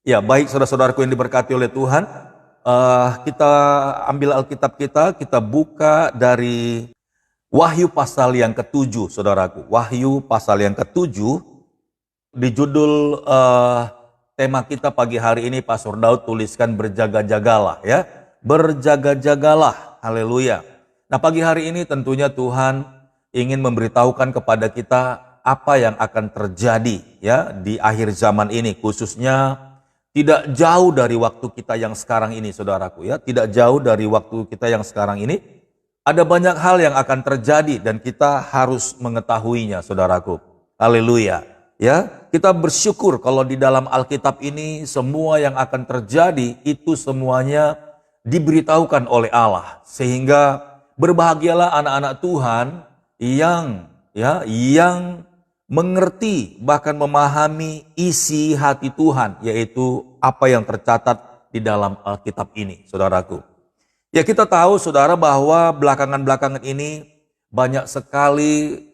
Ya, baik saudara-saudaraku yang diberkati oleh Tuhan, kita ambil Alkitab kita buka dari Wahyu pasal yang ketujuh, saudaraku. Wahyu pasal yang ketujuh, di judul tema kita pagi hari ini, Pastor Daud tuliskan berjaga-jagalah ya. Berjaga-jagalah, haleluya. Nah pagi hari ini tentunya Tuhan ingin memberitahukan kepada kita apa yang akan terjadi ya di akhir zaman ini, khususnya tidak jauh dari waktu kita yang sekarang ini, saudaraku ya. Tidak jauh dari waktu kita yang sekarang ini. Ada banyak hal yang akan terjadi dan kita harus mengetahuinya, saudaraku. Haleluya. Ya, kita bersyukur kalau di dalam Alkitab ini semua yang akan terjadi itu semuanya diberitahukan oleh Allah. Sehingga berbahagialah anak-anak Tuhan yang mengerti bahkan memahami isi hati Tuhan, yaitu apa yang tercatat di dalam Alkitab ini, saudaraku. Ya kita tahu saudara bahwa belakangan-belakangan ini banyak sekali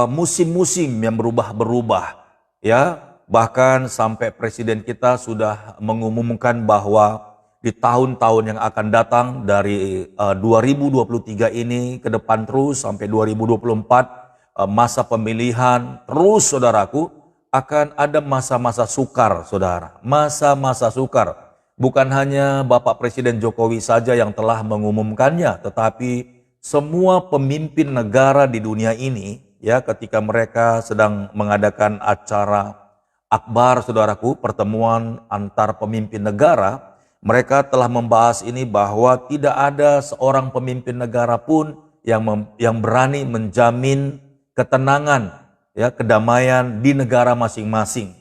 musim-musim yang berubah-berubah. Ya, bahkan sampai presiden kita sudah mengumumkan bahwa di tahun-tahun yang akan datang dari 2023 ini ke depan terus sampai 2024 masa pemilihan terus, saudaraku, akan ada masa-masa sukar, saudara. Masa-masa sukar. Bukan hanya Bapak Presiden Jokowi saja yang telah mengumumkannya, tetapi semua pemimpin negara di dunia ini, ya, ketika mereka sedang mengadakan acara akbar, saudaraku, pertemuan antar pemimpin negara, mereka telah membahas ini bahwa tidak ada seorang pemimpin negara pun yang berani menjamin ketenangan, ya, kedamaian di negara masing-masing.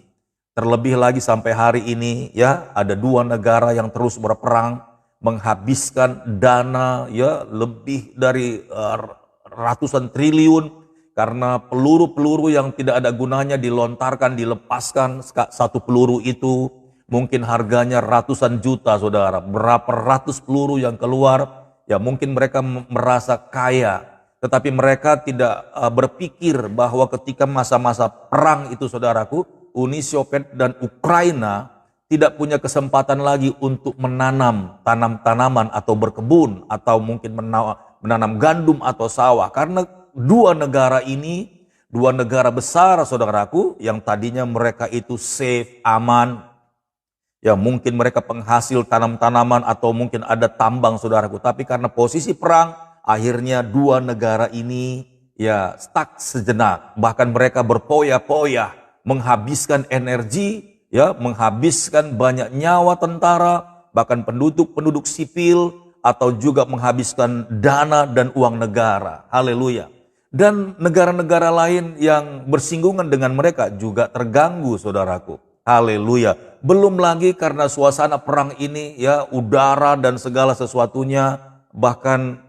Terlebih lagi sampai hari ini ya ada dua negara yang terus berperang menghabiskan dana ya lebih dari ratusan triliun karena peluru-peluru yang tidak ada gunanya dilontarkan, dilepaskan. Satu peluru itu mungkin harganya ratusan juta, saudara. Berapa ratus peluru yang keluar, ya mungkin mereka merasa kaya. Tetapi mereka tidak berpikir bahwa ketika masa-masa perang itu, saudaraku, Uni Soviet dan Ukraina tidak punya kesempatan lagi untuk menanam tanaman atau berkebun atau mungkin menanam gandum atau sawah. Karena dua negara ini, dua negara besar, saudaraku, yang tadinya mereka itu safe, aman. Ya mungkin mereka penghasil tanam-tanaman atau mungkin ada tambang, saudaraku. Tapi karena posisi perang, akhirnya dua negara ini ya stuck sejenak. Bahkan mereka berpoya-poya, menghabiskan energi, ya, menghabiskan banyak nyawa tentara, bahkan penduduk sipil, atau juga menghabiskan dana dan uang negara. Haleluya. Dan negara-negara lain yang bersinggungan dengan mereka juga terganggu, saudaraku. Haleluya. Belum lagi karena suasana perang ini, ya, udara dan segala sesuatunya, bahkan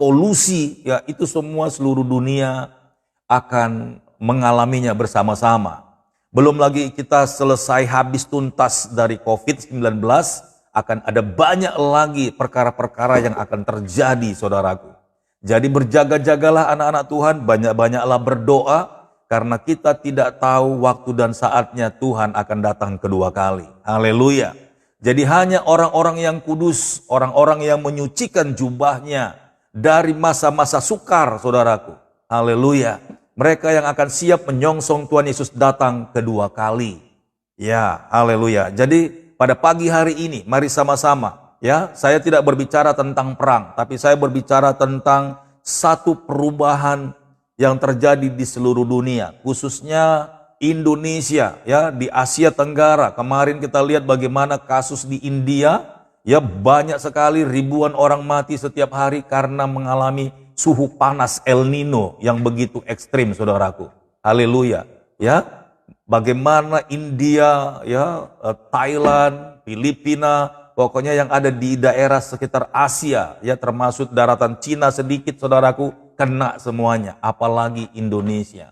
polusi, ya, itu semua seluruh dunia akan mengalaminya bersama-sama. Belum lagi kita selesai habis tuntas dari COVID-19, akan ada banyak lagi perkara-perkara yang akan terjadi, saudaraku. Jadi berjaga-jagalah anak-anak Tuhan, banyak-banyaklah berdoa, karena kita tidak tahu waktu dan saatnya Tuhan akan datang kedua kali. Haleluya. Jadi hanya orang-orang yang kudus, orang-orang yang menyucikan jubahnya dari masa-masa sukar, saudaraku. Haleluya. Mereka yang akan siap menyongsong Tuhan Yesus datang kedua kali. Ya, haleluya. Jadi pada pagi hari ini mari sama-sama, ya, saya tidak berbicara tentang perang, tapi saya berbicara tentang satu perubahan yang terjadi di seluruh dunia, khususnya Indonesia, ya, di Asia Tenggara. Kemarin kita lihat bagaimana kasus di India, ya, banyak sekali ribuan orang mati setiap hari karena mengalami suhu panas El Nino yang begitu ekstrim, saudaraku. Haleluya. Ya, bagaimana India, ya, Thailand, Filipina, pokoknya yang ada di daerah sekitar Asia, ya, termasuk daratan Cina sedikit, saudaraku, kena semuanya. Apalagi Indonesia.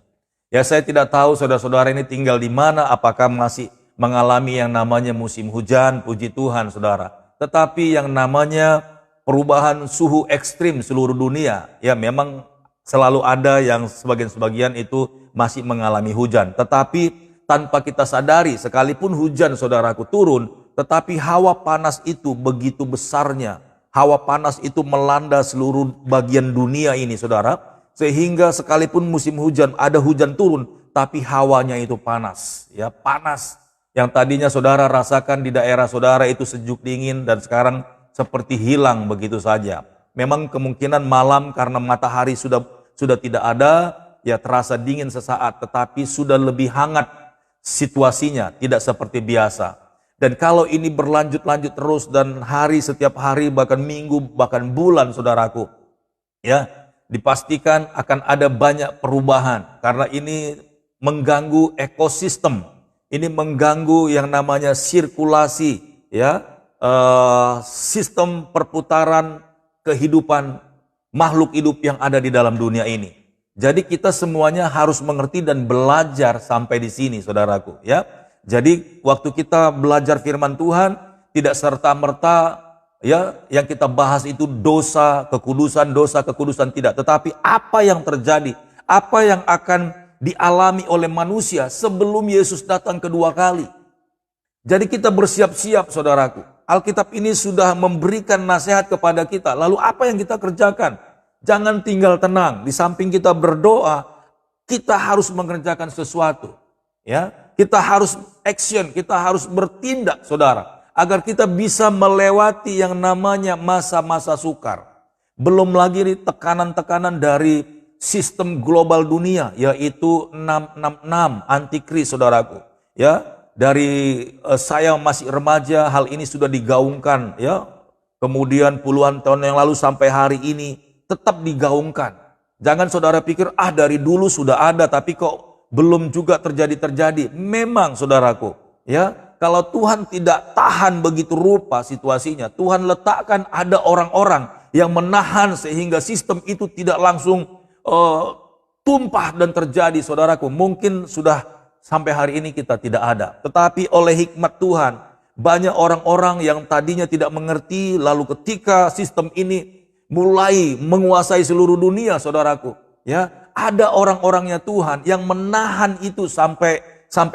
Ya, saya tidak tahu saudara-saudara ini tinggal di mana, apakah masih mengalami yang namanya musim hujan, puji Tuhan, saudara. Tetapi yang namanya perubahan suhu ekstrim seluruh dunia, ya memang selalu ada yang sebagian-sebagian itu masih mengalami hujan. Tetapi tanpa kita sadari, sekalipun hujan saudaraku turun, tetapi hawa panas itu begitu besarnya. Hawa panas itu melanda seluruh bagian dunia ini saudara, sehingga sekalipun musim hujan, ada hujan turun, tapi hawanya itu panas. Ya, panas. Yang tadinya saudara rasakan di daerah saudara itu sejuk dingin, dan sekarang seperti hilang begitu saja. Memang kemungkinan malam karena matahari sudah tidak ada, ya terasa dingin sesaat, tetapi sudah lebih hangat situasinya, tidak seperti biasa. Dan kalau ini berlanjut-lanjut terus dan hari setiap hari, bahkan minggu, bahkan bulan saudaraku, ya dipastikan akan ada banyak perubahan karena ini mengganggu ekosistem, ini mengganggu yang namanya sirkulasi, ya sistem perputaran kehidupan makhluk hidup yang ada di dalam dunia ini. Jadi kita semuanya harus mengerti dan belajar sampai di sini saudaraku, ya. Jadi waktu kita belajar firman Tuhan, tidak serta-merta ya yang kita bahas itu dosa, kekudusan tidak. Tetapi apa yang terjadi, apa yang akan dialami oleh manusia sebelum Yesus datang kedua kali. Jadi kita bersiap-siap saudaraku. Alkitab ini sudah memberikan nasihat kepada kita. Lalu apa yang kita kerjakan? Jangan tinggal tenang. Di samping kita berdoa, kita harus mengerjakan sesuatu. Ya, kita harus action, kita harus bertindak saudara, agar kita bisa melewati yang namanya masa-masa sukar. Belum lagi tekanan-tekanan dari sistem global dunia, yaitu 666 antikris saudaraku. Ya, dari saya masih remaja hal ini sudah digaungkan, ya. Kemudian puluhan tahun yang lalu sampai hari ini tetap digaungkan. Jangan saudara pikir dari dulu sudah ada tapi kok belum juga terjadi. Memang saudaraku, ya, kalau Tuhan tidak tahan begitu rupa situasinya, Tuhan letakkan ada orang-orang yang menahan sehingga sistem itu tidak langsung tumpah dan terjadi saudaraku. Mungkin sudah sampai hari ini kita tidak ada. Tetapi oleh hikmat Tuhan, banyak orang-orang yang tadinya tidak mengerti, lalu ketika sistem ini mulai menguasai seluruh dunia saudaraku, ya, ada orang-orangnya Tuhan yang menahan itu sampai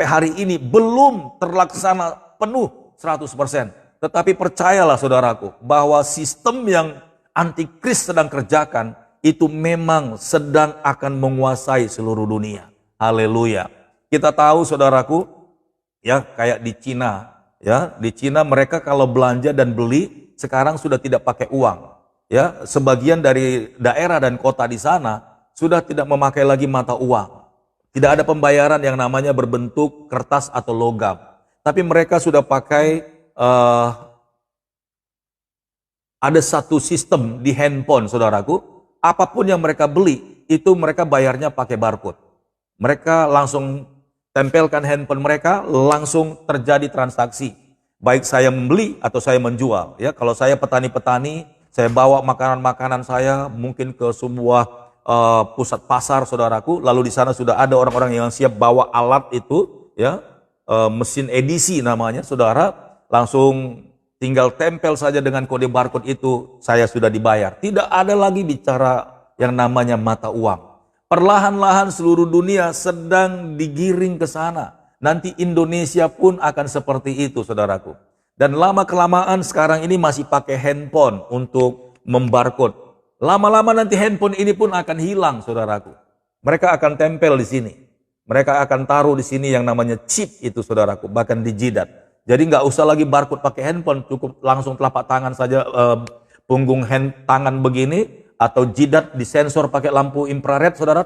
hari ini belum terlaksana penuh 100%. Tetapi percayalah saudaraku bahwa sistem yang antikris sedang kerjakan itu memang sedang akan menguasai seluruh dunia. Haleluya. Kita tahu saudaraku, ya kayak di Cina, ya di Cina mereka kalau belanja dan beli sekarang sudah tidak pakai uang. Ya, sebagian dari daerah dan kota di sana sudah tidak memakai lagi mata uang. Tidak ada pembayaran yang namanya berbentuk kertas atau logam. Tapi mereka sudah pakai, ada satu sistem di handphone saudaraku. Apapun yang mereka beli, itu mereka bayarnya pakai barcode. Mereka langsung tempelkan handphone mereka, langsung terjadi transaksi. Baik saya membeli atau saya menjual. Ya, kalau saya petani-petani, saya bawa makanan-makanan saya mungkin ke sebuah pusat pasar saudaraku, lalu di sana sudah ada orang-orang yang siap bawa alat itu, ya mesin edisi namanya saudara, langsung tinggal tempel saja dengan kode barcode itu, saya sudah dibayar. Tidak ada lagi bicara yang namanya mata uang. Perlahan-lahan seluruh dunia sedang digiring ke sana. Nanti Indonesia pun akan seperti itu saudaraku. Dan lama-kelamaan sekarang ini masih pakai handphone untuk membarcode. Lama-lama nanti handphone ini pun akan hilang saudaraku. Mereka akan tempel di sini. Mereka akan taruh di sini yang namanya chip itu saudaraku, bahkan di jidat. Jadi nggak usah lagi barcode pakai handphone, cukup langsung telapak tangan saja, punggung tangan begini, atau jidat disensor pakai lampu infrared saudara,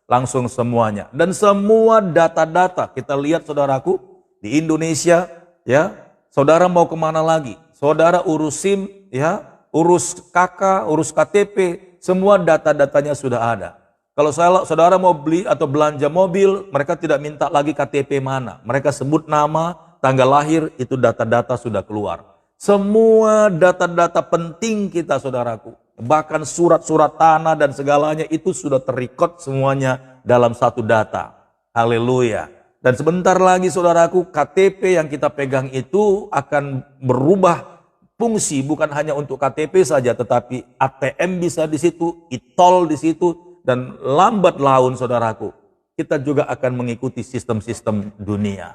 langsung semuanya. Dan semua data-data kita lihat saudaraku, di Indonesia, ya saudara mau kemana lagi? Saudara urus SIM, ya, urus KK, urus KTP, semua data-datanya sudah ada. Kalau saudara mau beli atau belanja mobil, mereka tidak minta lagi KTP mana. Mereka sebut nama, tanggal lahir, itu data-data sudah keluar. Semua data-data penting kita saudaraku, bahkan surat-surat tanah dan segalanya itu sudah terrecord semuanya dalam satu data. Haleluya. Dan sebentar lagi saudaraku, KTP yang kita pegang itu akan berubah fungsi, bukan hanya untuk KTP saja, tetapi ATM bisa di situ, e-tol di situ, dan lambat laun saudaraku, kita juga akan mengikuti sistem-sistem dunia.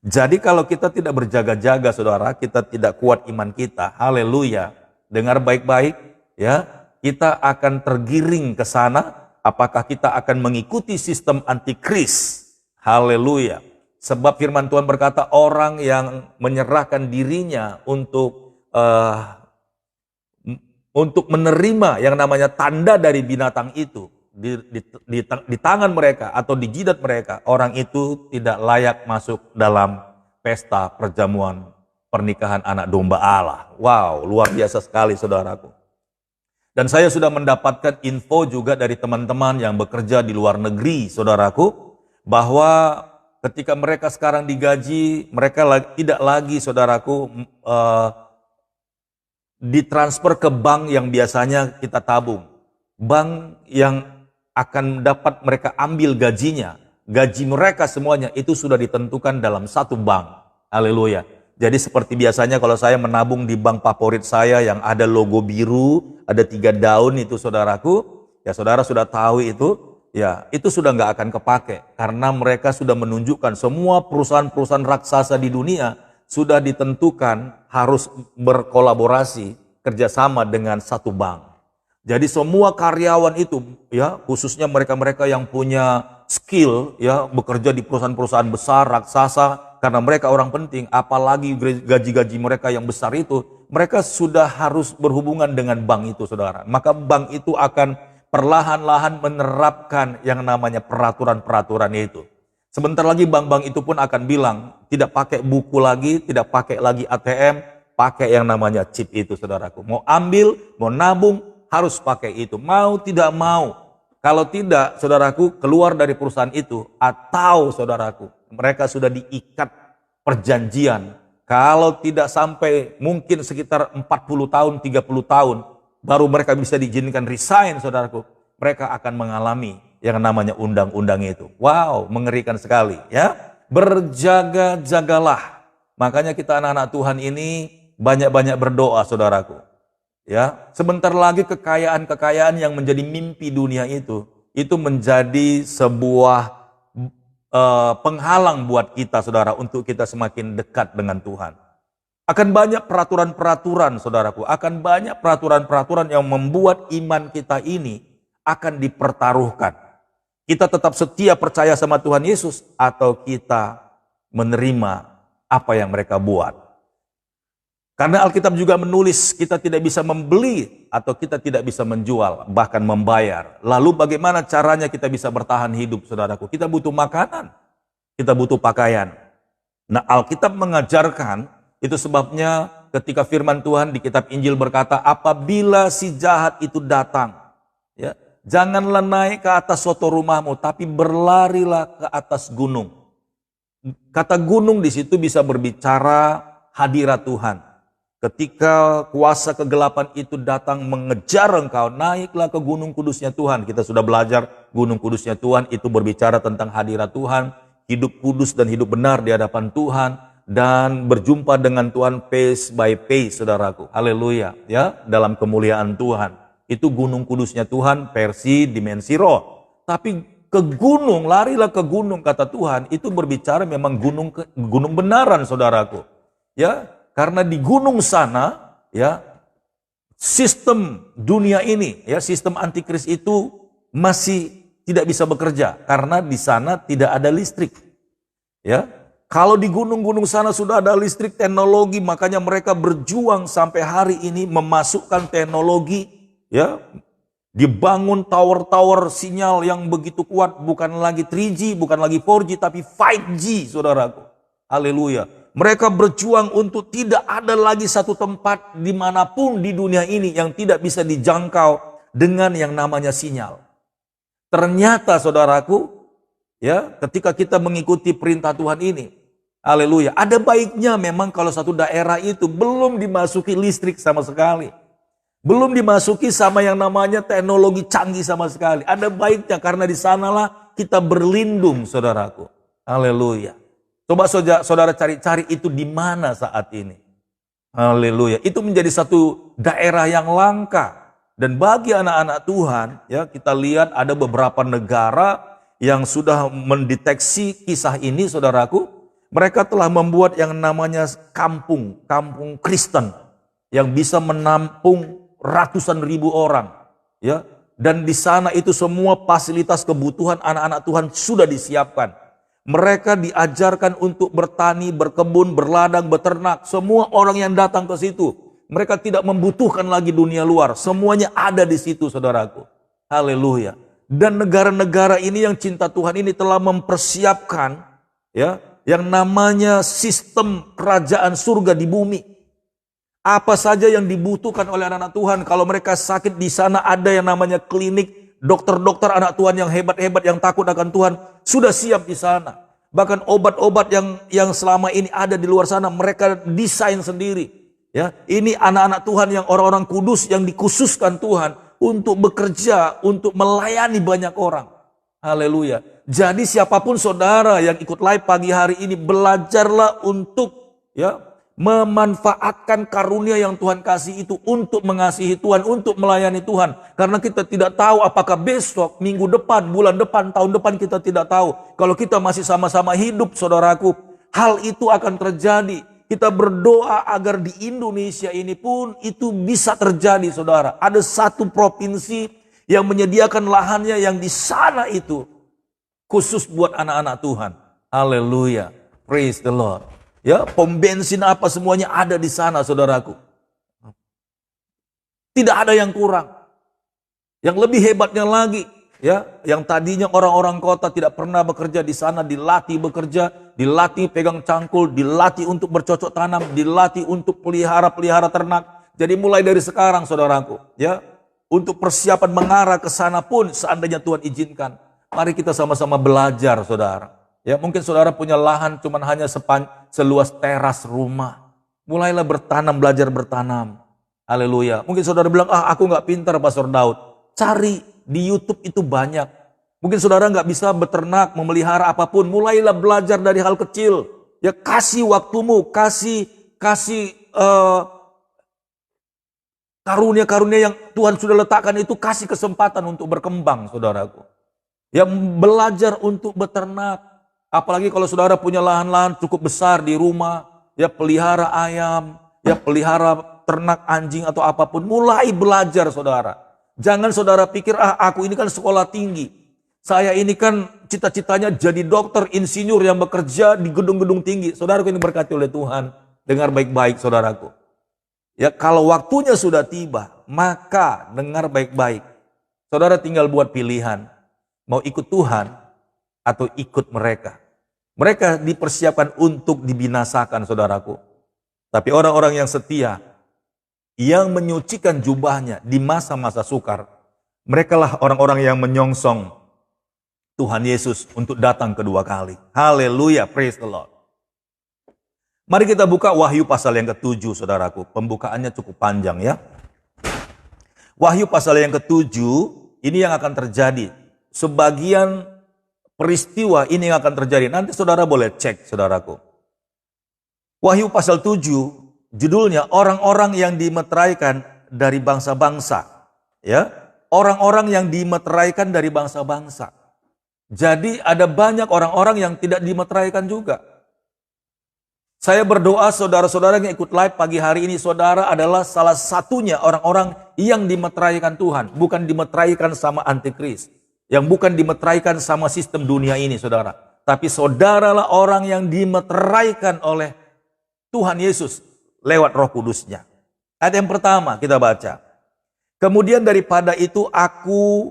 Jadi kalau kita tidak berjaga-jaga, saudara, kita tidak kuat iman kita. Haleluya. Dengar baik-baik, ya. Kita akan tergiring ke sana. Apakah kita akan mengikuti sistem antikris? Haleluya. Sebab firman Tuhan berkata, orang yang menyerahkan dirinya untuk menerima yang namanya tanda dari binatang itu di tangan mereka atau di jidat mereka, orang itu tidak layak masuk dalam pesta perjamuan pernikahan anak domba Allah. Wow, luar biasa sekali, saudaraku. Dan saya sudah mendapatkan info juga dari teman-teman yang bekerja di luar negeri, saudaraku, bahwa ketika mereka sekarang digaji, mereka tidak lagi, saudaraku, ditransfer ke bank yang biasanya kita tabung. Bank yang akan dapat mereka ambil gajinya, gaji mereka semuanya itu sudah ditentukan dalam satu bank. Haleluya. Jadi seperti biasanya kalau saya menabung di bank favorit saya yang ada logo biru, ada 3 daun itu, saudaraku, ya saudara sudah tahu itu, ya itu sudah nggak akan kepake karena mereka sudah menunjukkan semua perusahaan-perusahaan raksasa di dunia sudah ditentukan harus berkolaborasi kerjasama dengan satu bank. Jadi semua karyawan itu, ya khususnya mereka-mereka yang punya skill, ya bekerja di perusahaan-perusahaan besar raksasa, karena mereka orang penting, apalagi gaji-gaji mereka yang besar itu, mereka sudah harus berhubungan dengan bank itu, saudara. Maka bank itu akan perlahan-lahan menerapkan yang namanya peraturan-peraturan itu. Sebentar lagi bank-bank itu pun akan bilang, tidak pakai buku lagi, tidak pakai lagi ATM, pakai yang namanya chip itu, saudaraku. Mau ambil, mau nabung, harus pakai itu. Mau tidak mau. Kalau tidak, saudaraku, keluar dari perusahaan itu, atau saudaraku, mereka sudah diikat perjanjian. Kalau tidak sampai mungkin sekitar 40 tahun, 30 tahun, baru mereka bisa diizinkan resign, saudaraku. Mereka akan mengalami yang namanya undang-undang itu. Wow, mengerikan sekali, ya. Berjaga-jagalah. Makanya kita anak-anak Tuhan ini banyak-banyak berdoa, saudaraku. Ya, sebentar lagi kekayaan-kekayaan yang menjadi mimpi dunia itu menjadi sebuah penghalang buat kita, saudara, untuk kita semakin dekat dengan Tuhan. Akan banyak peraturan-peraturan, saudaraku, akan banyak peraturan-peraturan yang membuat iman kita ini akan dipertaruhkan. Kita tetap setia percaya sama Tuhan Yesus atau kita menerima apa yang mereka buat. Karena Alkitab juga menulis kita tidak bisa membeli atau kita tidak bisa menjual, bahkan membayar. Lalu bagaimana caranya kita bisa bertahan hidup, saudaraku? Kita butuh makanan, kita butuh pakaian. Nah, Alkitab mengajarkan, itu sebabnya ketika firman Tuhan di kitab Injil berkata, apabila si jahat itu datang, ya, janganlah naik ke atas soto rumahmu, tapi berlarilah ke atas gunung. Kata gunung di situ bisa berbicara hadirat Tuhan. Ketika kuasa kegelapan itu datang mengejar engkau, naiklah ke gunung kudusnya Tuhan. Kita sudah belajar gunung kudusnya Tuhan itu berbicara tentang hadirat Tuhan, hidup kudus dan hidup benar di hadapan Tuhan, dan berjumpa dengan Tuhan face by face, saudaraku. Haleluya, ya, dalam kemuliaan Tuhan. Itu gunung kudusnya Tuhan versi dimensi roh. Tapi ke gunung, larilah ke gunung, kata Tuhan, itu berbicara memang gunung benaran, saudaraku. Ya, karena di gunung sana, ya, sistem dunia ini, ya, sistem antikris itu masih tidak bisa bekerja karena di sana tidak ada listrik. Ya, kalau di gunung-gunung sana sudah ada listrik, teknologi, makanya mereka berjuang sampai hari ini memasukkan teknologi, ya, dibangun tower-tower sinyal yang begitu kuat, bukan lagi 3G, bukan lagi 4G, tapi 5G, saudaraku. Haleluya. Mereka berjuang untuk tidak ada lagi satu tempat dimanapun di dunia ini yang tidak bisa dijangkau dengan yang namanya sinyal. Ternyata, saudaraku, ya, ketika kita mengikuti perintah Tuhan ini, haleluya, ada baiknya memang kalau satu daerah itu belum dimasuki listrik sama sekali. Belum dimasuki sama yang namanya teknologi canggih sama sekali. Ada baiknya karena di sanalah kita berlindung, saudaraku. Haleluya. Coba saudara cari-cari itu di mana saat ini. Haleluya. Itu menjadi satu daerah yang langka. Dan bagi anak-anak Tuhan, ya, kita lihat ada beberapa negara yang sudah mendeteksi kisah ini, saudaraku, mereka telah membuat yang namanya kampung Kristen yang bisa menampung ratusan ribu orang, ya. Dan di sana itu semua fasilitas kebutuhan anak-anak Tuhan sudah disiapkan. Mereka diajarkan untuk bertani, berkebun, berladang, beternak. Semua orang yang datang ke situ, mereka tidak membutuhkan lagi dunia luar. Semuanya ada di situ, saudaraku. Haleluya. Dan negara-negara ini yang cinta Tuhan ini telah mempersiapkan, ya, yang namanya sistem kerajaan surga di bumi. Apa saja yang dibutuhkan oleh anak-anak Tuhan. Kalau mereka sakit, di sana ada yang namanya klinik, dokter-dokter anak Tuhan yang hebat-hebat, yang takut akan Tuhan, sudah siap di sana. Bahkan obat-obat yang selama ini ada di luar sana, mereka desain sendiri. Ya, ini anak-anak Tuhan yang orang-orang kudus yang dikhususkan Tuhan untuk bekerja, untuk melayani banyak orang. Haleluya. Jadi siapapun saudara yang ikut live pagi hari ini, belajarlah untuk, ya, memanfaatkan karunia yang Tuhan kasih itu untuk mengasihi Tuhan, untuk melayani Tuhan. Karena kita tidak tahu apakah besok, minggu depan, bulan depan, tahun depan, kita tidak tahu. Kalau kita masih sama-sama hidup, saudaraku, hal itu akan terjadi. Kita berdoa agar di Indonesia ini pun itu bisa terjadi, saudara. Ada satu provinsi yang menyediakan lahannya yang di sana itu khusus buat anak-anak Tuhan. Haleluya. Praise the Lord. Ya, pom bensin apa semuanya ada di sana, saudaraku. Tidak ada yang kurang. Yang lebih hebatnya lagi, ya, yang tadinya orang-orang kota tidak pernah bekerja di sana, dilatih bekerja, dilatih pegang cangkul, dilatih untuk bercocok tanam, dilatih untuk pelihara ternak. Jadi mulai dari sekarang, saudaraku, ya, untuk persiapan mengarah ke sana pun seandainya Tuhan izinkan, mari kita sama-sama belajar, saudara. Ya, mungkin saudara punya lahan cuman hanya seluas teras rumah. Mulailah bertanam, belajar bertanam. Haleluya. Mungkin saudara bilang, aku nggak pintar, Pastor Daud. Cari di YouTube itu banyak. Mungkin saudara nggak bisa beternak, memelihara apapun. Mulailah belajar dari hal kecil. Ya, kasih waktumu, kasih karunia-karunia yang Tuhan sudah letakkan itu, kasih kesempatan untuk berkembang, saudaraku. Ya, belajar untuk beternak. Apalagi kalau saudara punya lahan-lahan cukup besar di rumah, ya, pelihara ayam, ya, pelihara ternak anjing atau apapun. Mulai belajar, saudara. Jangan saudara pikir, aku ini kan sekolah tinggi. Saya ini kan cita-citanya jadi dokter, insinyur yang bekerja di gedung-gedung tinggi. Saudaraku ini berkati oleh Tuhan. Dengar baik-baik, saudaraku. Ya, kalau waktunya sudah tiba, maka dengar baik-baik. Saudara tinggal buat pilihan. Mau ikut Tuhan atau ikut mereka. Mereka dipersiapkan untuk dibinasakan, saudaraku. Tapi orang-orang yang setia, yang menyucikan jubahnya di masa-masa sukar, merekalah orang-orang yang menyongsong Tuhan Yesus untuk datang kedua kali. Haleluya, praise the Lord. Mari kita buka Wahyu pasal yang ke-7, saudaraku. Pembukaannya cukup panjang, ya. Wahyu pasal yang ke-7, ini yang akan terjadi. Sebagian peristiwa ini yang akan terjadi. Nanti saudara boleh cek, saudaraku. Wahyu pasal 7, judulnya orang-orang yang dimeteraikan dari bangsa-bangsa. Ya, orang-orang yang dimeteraikan dari bangsa-bangsa. Jadi ada banyak orang-orang yang tidak dimeteraikan juga. Saya berdoa saudara-saudara yang ikut live pagi hari ini, saudara adalah salah satunya orang-orang yang dimeteraikan Tuhan. Bukan dimeteraikan sama antikris. Yang bukan dimeteraikan sama sistem dunia ini, saudara. Tapi saudaralah orang yang dimeteraikan oleh Tuhan Yesus lewat Roh Kudusnya. Ayat yang pertama kita baca. Kemudian daripada itu aku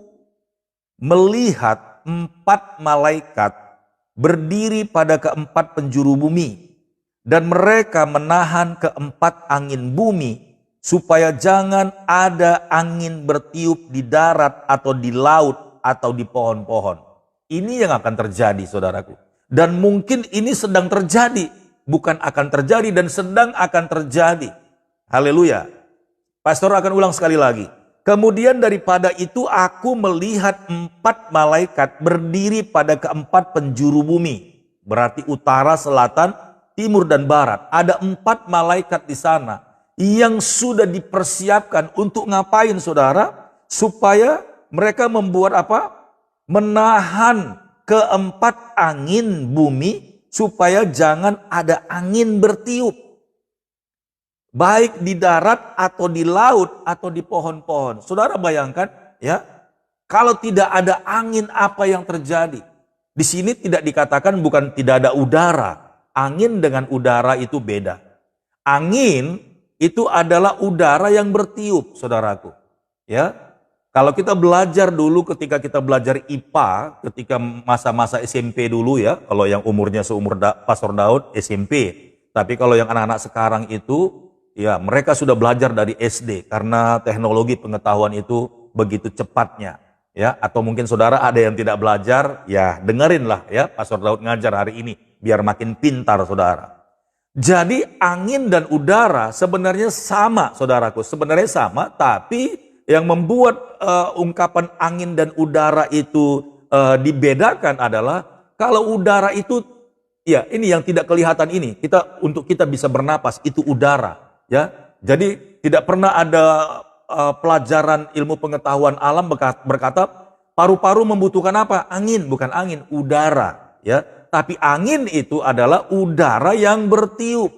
melihat 4 malaikat berdiri pada keempat penjuru bumi, dan mereka menahan keempat angin bumi, supaya jangan ada angin bertiup di darat atau di laut atau di pohon-pohon. Ini yang akan terjadi, saudaraku. Dan mungkin ini sedang terjadi, bukan akan terjadi, dan sedang akan terjadi. Haleluya. Pastor akan ulang sekali lagi. Kemudian daripada itu aku melihat 4 malaikat berdiri pada keempat penjuru bumi. Berarti utara, selatan, timur, dan barat. Ada 4 malaikat di sana yang sudah dipersiapkan untuk ngapain, saudara? Supaya mereka membuat apa? Menahan keempat angin bumi supaya jangan ada angin bertiup. Baik di darat atau di laut atau di pohon-pohon. Saudara bayangkan ya, kalau tidak ada angin apa yang terjadi? Di sini tidak dikatakan bukan tidak ada udara. Angin dengan udara itu beda. Angin itu adalah udara yang bertiup, saudaraku. Ya, kalau kita belajar dulu ketika kita belajar IPA, ketika masa-masa SMP dulu ya, kalau yang umurnya seumur Pastor Daud SMP. Tapi kalau yang anak-anak sekarang itu, ya mereka sudah belajar dari SD karena teknologi pengetahuan itu begitu cepatnya. Ya, atau mungkin saudara ada yang tidak belajar, ya dengerinlah ya Pastor Daud ngajar hari ini biar makin pintar saudara. Jadi angin dan udara sebenarnya sama saudaraku, sebenarnya sama, tapi yang membuat ungkapan angin dan udara itu dibedakan adalah kalau udara itu, ya ini yang tidak kelihatan ini, untuk kita bisa bernapas itu udara, ya. Jadi tidak pernah ada pelajaran ilmu pengetahuan alam berkata paru-paru membutuhkan apa? Angin, bukan angin, udara, ya. Tapi angin itu adalah udara yang bertiup.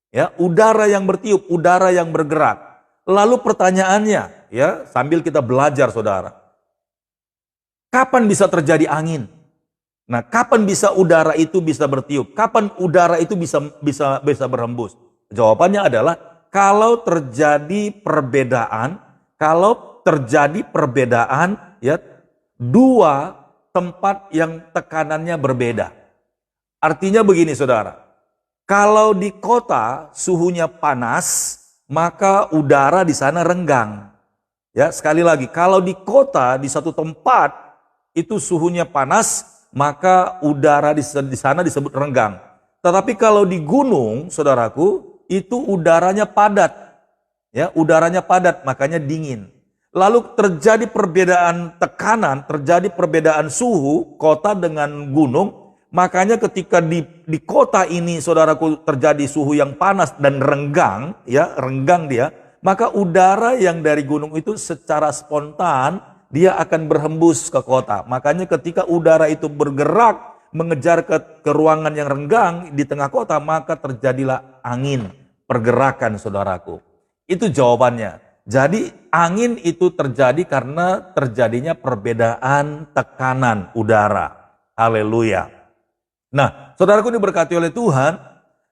Ya, udara yang bertiup, udara yang bergerak. Lalu pertanyaannya, ya, sambil kita belajar saudara. Kapan bisa terjadi angin? Nah, kapan bisa udara itu bisa bertiup? Kapan udara itu bisa berhembus? Jawabannya adalah kalau terjadi perbedaan ya, dua tempat yang tekanannya berbeda. Artinya begini saudara, kalau di kota suhunya panas, maka udara di sana renggang. Ya, sekali lagi, kalau di kota di satu tempat itu suhunya panas, maka udara di sana disebut renggang. Tetapi kalau di gunung, saudaraku, itu udaranya padat. Ya, udaranya padat, makanya dingin. Lalu terjadi perbedaan tekanan, terjadi perbedaan suhu kota dengan gunung. Makanya ketika di kota ini saudaraku terjadi suhu yang panas dan renggang, ya renggang dia, maka udara yang dari gunung itu secara spontan dia akan berhembus ke kota. Makanya ketika udara itu bergerak mengejar ke ruangan yang renggang di tengah kota, maka terjadilah angin, pergerakan saudaraku. Itu jawabannya. Jadi angin itu terjadi karena terjadinya perbedaan tekanan udara. Haleluya. Nah, saudaraku diberkati oleh Tuhan.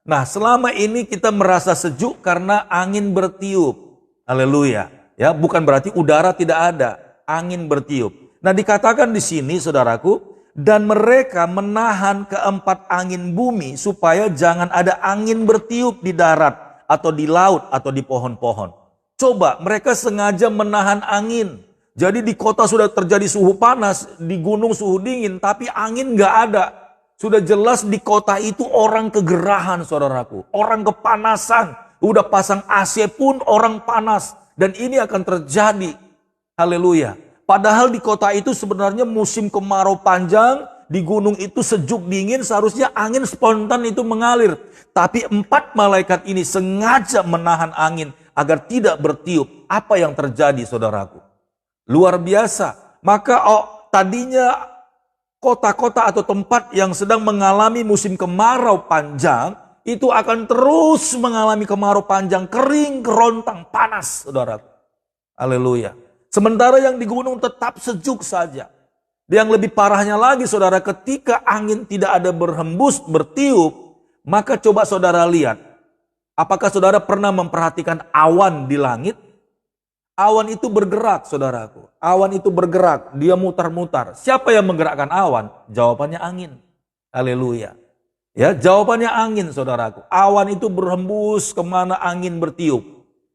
Nah, selama ini kita merasa sejuk karena angin bertiup. Haleluya. Ya, bukan berarti udara tidak ada, angin bertiup. Nah, dikatakan di sini saudaraku, dan mereka menahan keempat angin bumi supaya jangan ada angin bertiup di darat atau di laut atau di pohon-pohon. Coba, mereka sengaja menahan angin. Jadi di kota sudah terjadi suhu panas, di gunung suhu dingin, tapi angin gak ada. Sudah jelas di kota itu orang kegerahan saudaraku. Orang kepanasan. Udah pasang AC pun orang panas. Dan ini akan terjadi. Haleluya. Padahal di kota itu sebenarnya musim kemarau panjang. Di gunung itu sejuk dingin. Seharusnya angin spontan itu mengalir. Tapi 4 malaikat ini sengaja menahan angin agar tidak bertiup. Apa yang terjadi saudaraku? Luar biasa. Maka tadinya kota-kota atau tempat yang sedang mengalami musim kemarau panjang, itu akan terus mengalami kemarau panjang, kering, kerontang, panas, saudaraku. Haleluya. Sementara yang di gunung tetap sejuk saja. Yang lebih parahnya lagi, saudara, ketika angin tidak ada berhembus, bertiup, maka coba saudara lihat. Apakah saudara pernah memperhatikan awan di langit? Awan itu bergerak, saudaraku. Awan itu bergerak, dia mutar-mutar. Siapa yang menggerakkan awan? Jawabannya angin. Haleluya. Ya, jawabannya angin, saudaraku. Awan itu berhembus kemana angin bertiup.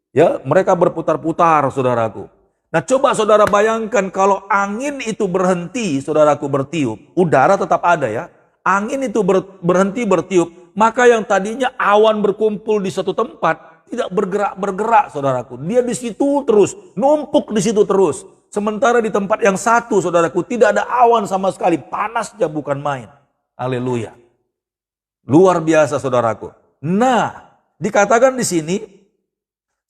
Ya, mereka berputar-putar, saudaraku. Nah, coba saudara bayangkan kalau angin itu berhenti, saudaraku, bertiup. Udara tetap ada ya. Angin itu berhenti bertiup. Maka yang tadinya awan berkumpul di satu tempat, tidak bergerak, saudaraku. Dia di situ terus, numpuk di situ terus. Sementara di tempat yang satu, saudaraku, tidak ada awan sama sekali. Panasnya bukan main. Haleluya. Luar biasa, saudaraku. Nah, dikatakan di sini,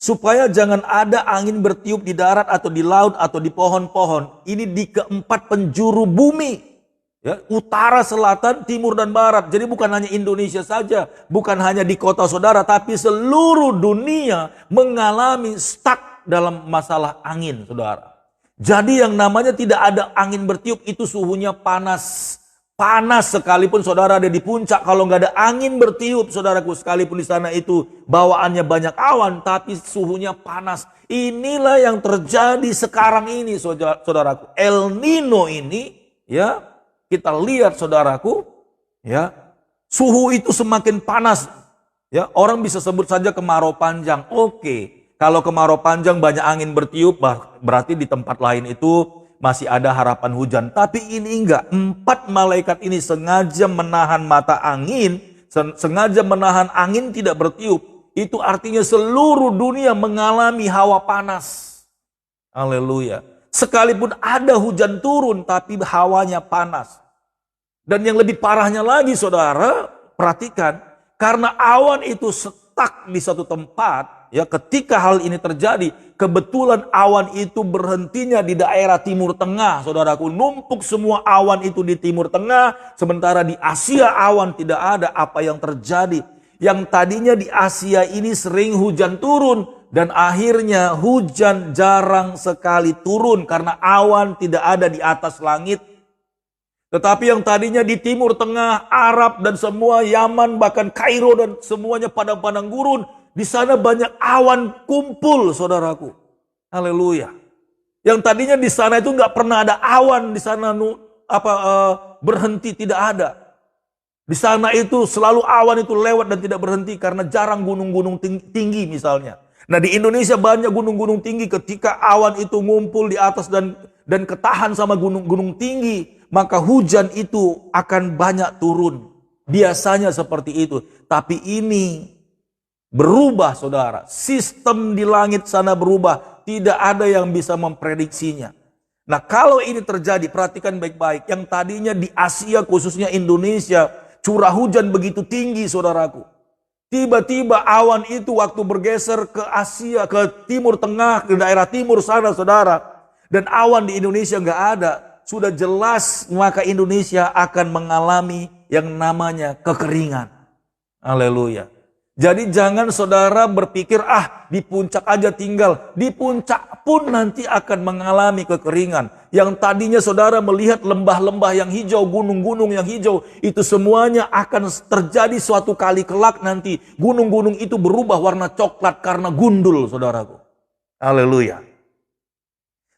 supaya jangan ada angin bertiup di darat atau di laut atau di pohon-pohon. Ini di keempat penjuru bumi. Ya, utara, selatan, timur dan barat. Jadi bukan hanya Indonesia saja, bukan hanya di kota saudara, tapi seluruh dunia mengalami stuck dalam masalah angin, saudara. Jadi yang namanya tidak ada angin bertiup itu suhunya panas. Panas sekalipun saudara ada di puncak, kalau nggak ada angin bertiup, saudaraku, sekalipun di sana itu bawaannya banyak awan, tapi suhunya panas. Inilah yang terjadi sekarang ini, saudaraku. El Nino ini, ya, kita lihat saudaraku, ya, suhu itu semakin panas. Ya, orang bisa sebut saja kemarau panjang. Oke, kalau kemarau panjang banyak angin bertiup, berarti di tempat lain itu masih ada harapan hujan. Tapi ini enggak. 4 malaikat ini sengaja menahan mata angin, sengaja menahan angin tidak bertiup. Itu artinya seluruh dunia mengalami hawa panas. Haleluya. Sekalipun ada hujan turun, tapi hawanya panas. Dan yang lebih parahnya lagi, saudara, perhatikan, karena awan itu stuck di satu tempat, ya, ketika hal ini terjadi, kebetulan awan itu berhentinya di daerah Timur Tengah, saudaraku, numpuk semua awan itu di Timur Tengah, sementara di Asia awan tidak ada. Apa yang terjadi? Yang tadinya di Asia ini sering hujan turun, dan akhirnya hujan jarang sekali turun karena awan tidak ada di atas langit. Tetapi yang tadinya di Timur Tengah, Arab dan semua Yaman, bahkan Kairo dan semuanya padang-padang gurun, di sana banyak awan kumpul, saudaraku. Haleluya. Yang tadinya di sana itu nggak pernah ada awan, di sana berhenti, tidak ada. Di sana itu selalu awan itu lewat dan tidak berhenti karena jarang gunung-gunung tinggi misalnya. Nah, di Indonesia banyak gunung-gunung tinggi, ketika awan itu ngumpul di atas dan ketahan sama gunung-gunung tinggi, maka hujan itu akan banyak turun. Biasanya seperti itu. Tapi ini berubah, saudara. Sistem di langit sana berubah. Tidak ada yang bisa memprediksinya. Nah, kalau ini terjadi, perhatikan baik-baik. Yang tadinya di Asia, khususnya Indonesia, curah hujan begitu tinggi, saudaraku. Tiba-tiba awan itu waktu bergeser ke Asia, ke Timur Tengah, ke daerah timur sana, saudara. Dan awan di Indonesia nggak ada. Sudah jelas maka Indonesia akan mengalami yang namanya kekeringan. Haleluya. Jadi jangan saudara berpikir, di puncak aja tinggal. Di puncak pun nanti akan mengalami kekeringan. Yang tadinya saudara melihat lembah-lembah yang hijau, gunung-gunung yang hijau, itu semuanya akan terjadi suatu kali kelak nanti. Gunung-gunung itu berubah warna coklat karena gundul, saudaraku. Haleluya.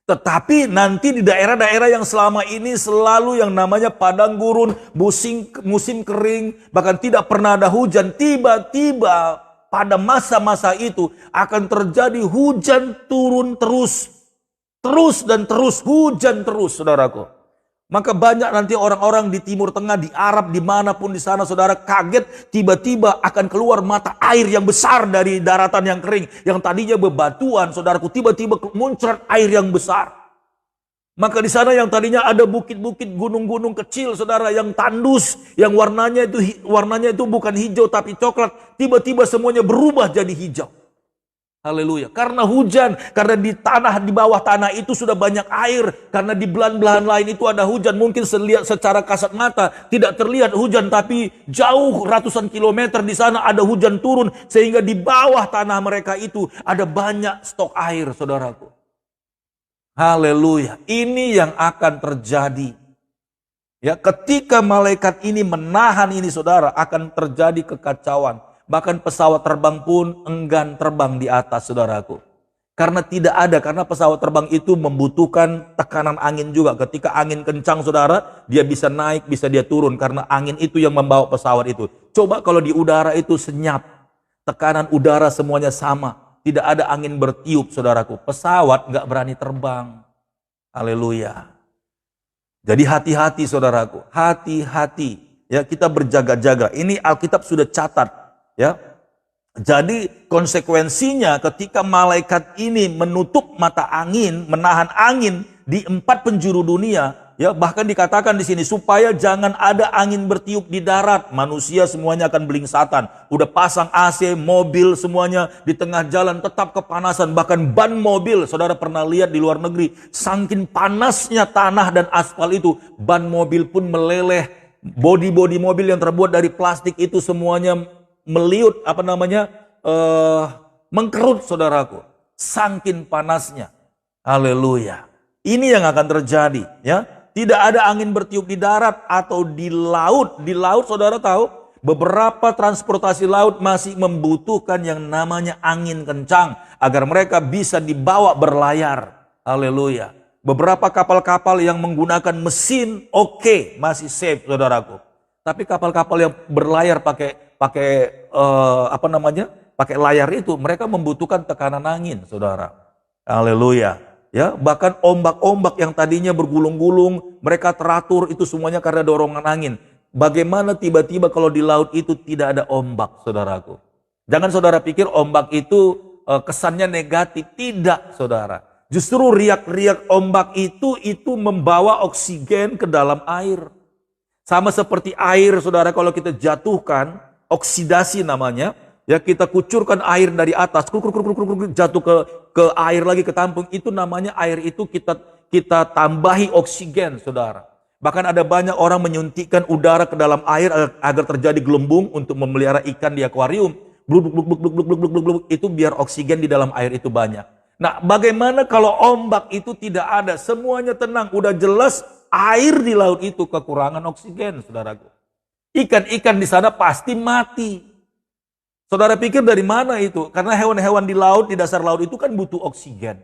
Tetapi nanti di daerah-daerah yang selama ini selalu yang namanya padang gurun, musim kering, bahkan tidak pernah ada hujan, tiba-tiba pada masa-masa itu akan terjadi hujan turun terus dan terus, hujan terus, saudaraku. Maka banyak nanti orang-orang di Timur Tengah, di Arab, dimanapun di sana, saudara, kaget tiba-tiba akan keluar mata air yang besar dari daratan yang kering. Yang tadinya bebatuan, saudaraku, tiba-tiba muncrat air yang besar. Maka di sana yang tadinya ada bukit-bukit, gunung-gunung kecil, saudara, yang tandus, yang warnanya itu bukan hijau tapi coklat, tiba-tiba semuanya berubah jadi hijau. Haleluya. Karena hujan, karena di bawah tanah itu sudah banyak air, karena di belahan-belahan lain itu ada hujan. Mungkin secara kasat mata tidak terlihat hujan, tapi jauh ratusan kilometer di sana ada hujan turun, sehingga di bawah tanah mereka itu ada banyak stok air, saudaraku. Haleluya. Ini yang akan terjadi. Ya, ketika malaikat ini menahan ini, saudara, akan terjadi kekacauan. Bahkan pesawat terbang pun enggan terbang di atas, saudaraku. Karena karena pesawat terbang itu membutuhkan tekanan angin juga. Ketika angin kencang, saudara, dia bisa naik, bisa dia turun. Karena angin itu yang membawa pesawat itu. Coba kalau di udara itu senyap. Tekanan udara semuanya sama. Tidak ada angin bertiup, saudaraku. Pesawat nggak berani terbang. Haleluya. Jadi hati-hati, saudaraku. Hati-hati. Ya, kita berjaga-jaga. Ini Alkitab sudah catat. Ya, jadi konsekuensinya ketika malaikat ini menutup mata angin, menahan angin di 4 penjuru dunia, Ya, bahkan dikatakan di sini supaya jangan ada angin bertiup di darat. Manusia semuanya akan belingsatan. Udah pasang AC, mobil semuanya di tengah jalan tetap kepanasan. Bahkan ban mobil, saudara pernah lihat di luar negeri, saking panasnya tanah dan aspal itu, ban mobil pun meleleh. Bodi-bodi mobil yang terbuat dari plastik itu semuanya meliut, mengkerut, saudaraku. Saking panasnya. Haleluya. Ini yang akan terjadi, ya. Tidak ada angin bertiup di darat atau di laut. Di laut, saudara tahu, beberapa transportasi laut masih membutuhkan yang namanya angin kencang agar mereka bisa dibawa berlayar. Haleluya. Beberapa kapal-kapal yang menggunakan mesin, oke, masih safe, saudaraku. Tapi kapal-kapal yang berlayar pakai layar itu, mereka membutuhkan tekanan angin, saudara. Haleluya. Ya, bahkan ombak-ombak yang tadinya bergulung-gulung, mereka teratur itu semuanya karena dorongan angin. Bagaimana tiba-tiba kalau di laut itu tidak ada ombak, saudaraku? Jangan saudara pikir ombak itu kesannya negatif. Tidak, saudara. Justru riak-riak ombak itu membawa oksigen ke dalam air. Sama seperti air, saudara, kalau kita jatuhkan, oksidasi namanya. Ya, kita kucurkan air dari atas, jatuh ke air lagi, ke tampung. Itu namanya air itu kita tambahi oksigen, saudara. Bahkan ada banyak orang menyuntikkan udara ke dalam air agar terjadi gelembung untuk memelihara ikan di akuarium. Itu biar oksigen di dalam air itu banyak. Nah, bagaimana kalau ombak itu tidak ada? Semuanya tenang, udah jelas air di laut itu kekurangan oksigen, saudaraku. Ikan-ikan di sana pasti mati. Saudara pikir dari mana itu? Karena hewan-hewan di laut, di dasar laut itu kan butuh oksigen.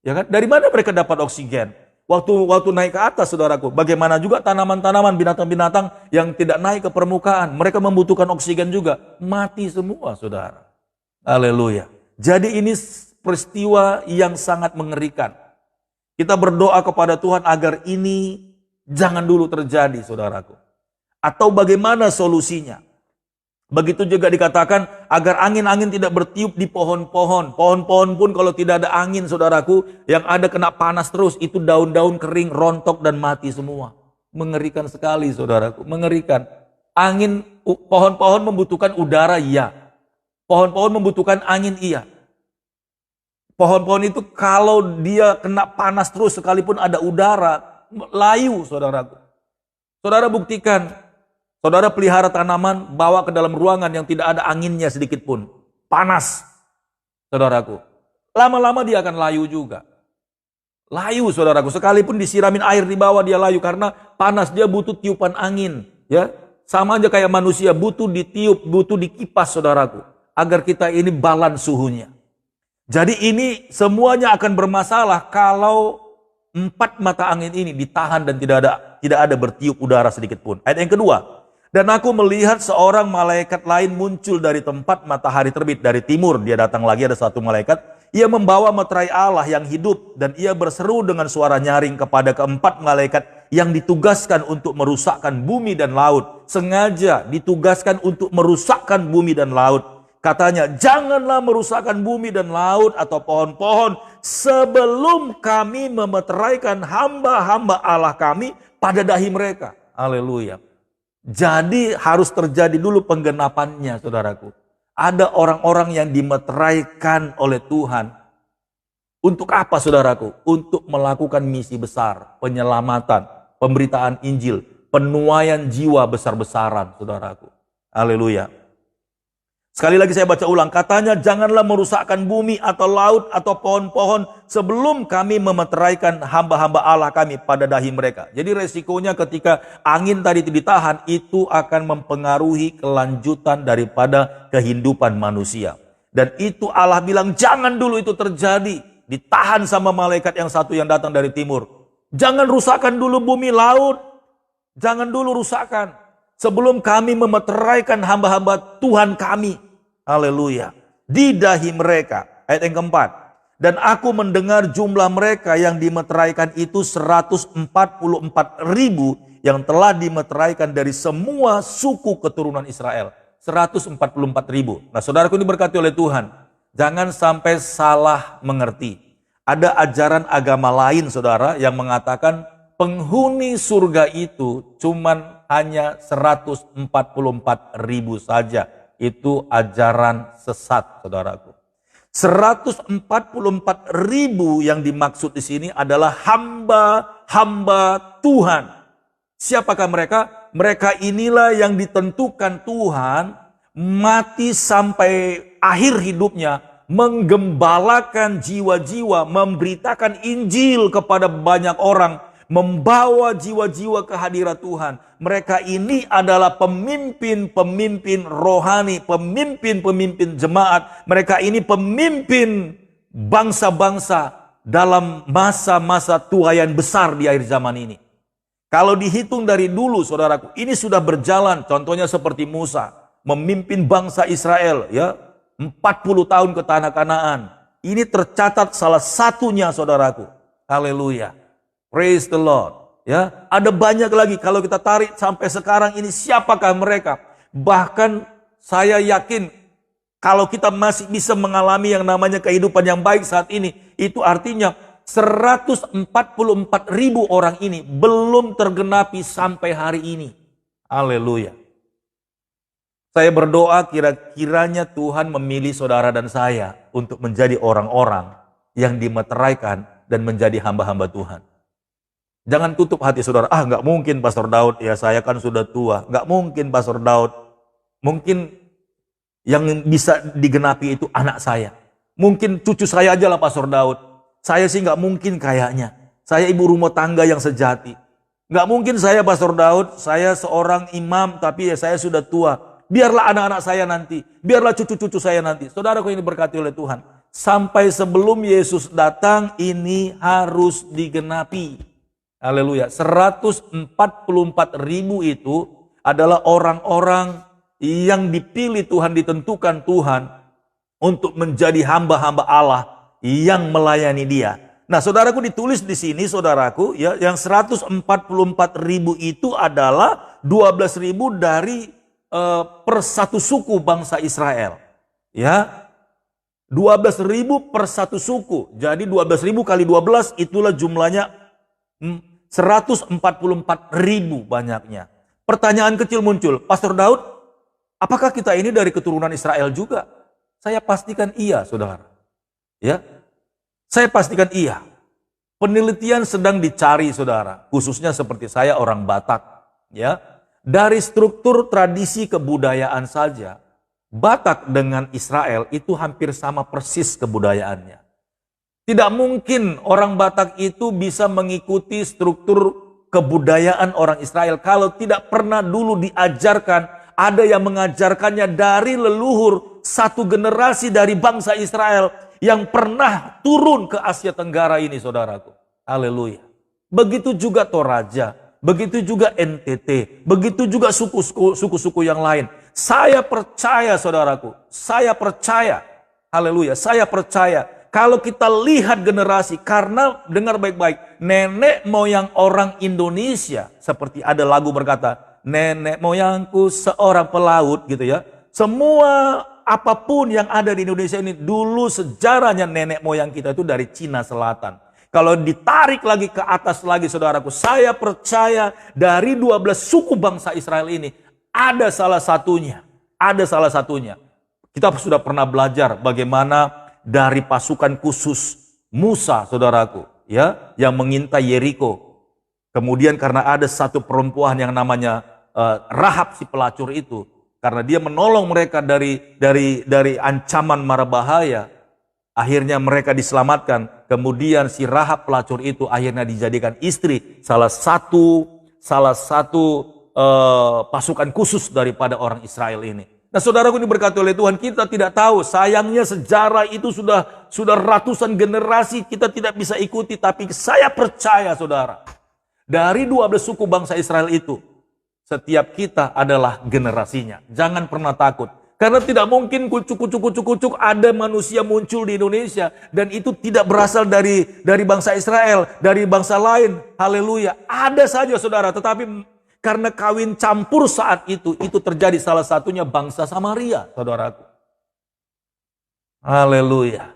Ya kan? Dari mana mereka dapat oksigen? Waktu naik ke atas, saudaraku. Bagaimana juga tanaman-tanaman, binatang-binatang yang tidak naik ke permukaan. Mereka membutuhkan oksigen juga. Mati semua, saudara. Haleluya. Jadi ini peristiwa yang sangat mengerikan. Kita berdoa kepada Tuhan agar ini jangan dulu terjadi, saudaraku. Atau bagaimana solusinya? Begitu juga dikatakan agar angin-angin tidak bertiup di pohon-pohon. Pohon-pohon pun kalau tidak ada angin, saudaraku, yang ada kena panas terus, itu daun-daun kering, rontok dan mati semua. Mengerikan sekali, saudaraku, mengerikan. Pohon-pohon membutuhkan udara, iya. Pohon-pohon membutuhkan angin, iya. Pohon-pohon itu kalau dia kena panas terus sekalipun ada udara, layu, saudaraku. Saudara buktikan. Saudara pelihara tanaman, bawa ke dalam ruangan yang tidak ada anginnya sedikit pun. Panas, saudaraku. Lama-lama dia akan layu juga. Layu, saudaraku. Sekalipun disiramin air di bawah dia layu karena panas, dia butuh tiupan angin. Ya, sama aja kayak manusia, butuh ditiup, butuh dikipas, saudaraku. Agar kita ini balance suhunya. Jadi ini semuanya akan bermasalah kalau 4 mata angin ini ditahan dan tidak ada bertiup udara sedikit pun. Ayat yang kedua. Dan aku melihat seorang malaikat lain muncul dari tempat matahari terbit. Dari timur dia datang lagi, ada satu malaikat. Ia membawa meterai Allah yang hidup. Dan ia berseru dengan suara nyaring kepada keempat malaikat yang ditugaskan untuk merusakkan bumi dan laut. Sengaja ditugaskan untuk merusakkan bumi dan laut. Katanya, janganlah merusakkan bumi dan laut atau pohon-pohon sebelum kami memeteraikan hamba-hamba Allah kami pada dahi mereka. Haleluya. Jadi harus terjadi dulu penggenapannya, saudaraku. Ada orang-orang yang dimeteraikan oleh Tuhan. Untuk apa, saudaraku? Untuk melakukan misi besar, penyelamatan, pemberitaan Injil, penuaian jiwa besar-besaran, saudaraku. Haleluya. Sekali lagi saya baca ulang, katanya janganlah merusakkan bumi atau laut atau pohon-pohon sebelum kami memeteraikan hamba-hamba Allah kami pada dahi mereka. Jadi resikonya ketika angin tadi itu ditahan, itu akan mempengaruhi kelanjutan daripada kehidupan manusia. Dan itu Allah bilang jangan dulu itu terjadi. Ditahan sama malaikat yang satu yang datang dari timur. Jangan rusakkan dulu bumi laut. Jangan dulu rusakkan. Sebelum kami memeteraikan hamba-hamba Tuhan kami. Haleluya. Di dahi mereka. Ayat yang keempat. Dan aku mendengar jumlah mereka yang dimeteraikan itu 144.000 yang telah dimeteraikan dari semua suku keturunan Israel. 144.000. Nah, saudaraku ini berkati oleh Tuhan. Jangan sampai salah mengerti. Ada ajaran agama lain, saudara, yang mengatakan penghuni surga itu cuman hanya 144.000 saja. Itu ajaran sesat, saudaraku. 144.000 yang dimaksud di sini adalah hamba-hamba Tuhan. Siapakah mereka? Mereka inilah yang ditentukan Tuhan mati sampai akhir hidupnya, menggembalakan jiwa-jiwa, memberitakan Injil kepada banyak orang, membawa jiwa-jiwa ke hadirat Tuhan. Mereka ini adalah pemimpin-pemimpin rohani, pemimpin-pemimpin jemaat. Mereka ini pemimpin bangsa-bangsa dalam masa-masa tuaian besar di akhir zaman ini. Kalau dihitung dari dulu, saudaraku, ini sudah berjalan. Contohnya seperti Musa memimpin bangsa Israel, ya, 40 tahun ke tanah Kanaan. Ini tercatat salah satunya, saudaraku. Haleluya. Praise the Lord. Ya, ada banyak lagi. Kalau kita tarik sampai sekarang ini, siapakah mereka? Bahkan saya yakin kalau kita masih bisa mengalami yang namanya kehidupan yang baik saat ini, itu artinya 144.000 orang ini belum tergenapi sampai hari ini. Haleluya. Saya berdoa kiranya Tuhan memilih saudara dan saya untuk menjadi orang-orang yang dimeteraikan dan menjadi hamba-hamba Tuhan. Jangan tutup hati saudara. Nggak mungkin Pastor Daud, ya saya kan sudah tua. Nggak mungkin Pastor Daud. Mungkin yang bisa digenapi itu anak saya. Mungkin cucu saya aja lah Pastor Daud. Saya sih nggak mungkin kayaknya. Saya ibu rumah tangga yang sejati. Nggak mungkin saya Pastor Daud, saya seorang imam tapi ya saya sudah tua. Biarlah anak-anak saya nanti. Biarlah cucu-cucu saya nanti. Saudaraku yang diberkati oleh Tuhan. Sampai sebelum Yesus datang ini harus digenapi. Haleluya. 144.000 itu adalah orang-orang yang dipilih Tuhan, ditentukan Tuhan untuk menjadi hamba-hamba Allah yang melayani Dia. Nah, saudaraku, ditulis di sini, saudaraku, ya, yang 144.000 itu adalah 12.000 dari per satu suku bangsa Israel. Ya, 12.000 per satu suku. Jadi 12.000 kali 12 itulah jumlahnya 144.000 banyaknya. Pertanyaan kecil muncul, Pastor Daud, apakah kita ini dari keturunan Israel juga? Saya pastikan iya, saudara. Ya, saya pastikan iya. Penelitian sedang dicari, saudara. Khususnya seperti saya orang Batak. Ya, dari struktur tradisi kebudayaan saja, Batak dengan Israel itu hampir sama persis kebudayaannya. Tidak mungkin orang Batak itu bisa mengikuti struktur kebudayaan orang Israel kalau tidak pernah dulu diajarkan, ada yang mengajarkannya dari leluhur satu generasi dari bangsa Israel yang pernah turun ke Asia Tenggara ini, saudaraku. Haleluya. Begitu juga Toraja, begitu juga NTT, begitu juga suku-suku yang lain. Saya percaya, saudaraku, saya percaya, haleluya, saya percaya. Kalau kita lihat generasi, karena dengar baik-baik, nenek moyang orang Indonesia, seperti ada lagu berkata, nenek moyangku seorang pelaut gitu ya. Semua apapun yang ada di Indonesia ini, dulu sejarahnya nenek moyang kita itu dari Cina Selatan. Kalau ditarik lagi ke atas lagi, saudaraku, saya percaya dari 12 suku bangsa Israel ini, ada salah satunya. Ada salah satunya. Kita sudah pernah belajar bagaimana dari pasukan khusus Musa, saudaraku, ya, yang mengintai Yeriko. Kemudian karena ada satu perempuan yang namanya Rahab si pelacur itu, karena dia menolong mereka dari ancaman mara bahaya, akhirnya mereka diselamatkan. Kemudian si Rahab pelacur itu akhirnya dijadikan istri salah satu pasukan khusus daripada orang Israel ini. Nah, saudaraku ini berkati oleh Tuhan, kita tidak tahu, sayangnya sejarah itu sudah ratusan generasi kita tidak bisa ikuti, tapi saya percaya, saudara, dari 12 suku bangsa Israel itu, setiap kita adalah generasinya. Jangan pernah takut, karena tidak mungkin kucuk ada manusia muncul di Indonesia dan itu tidak berasal dari bangsa Israel, dari bangsa lain. Haleluya, ada saja, saudara, tetapi karena kawin campur saat itu terjadi salah satunya bangsa Samaria, saudaraku. Haleluya.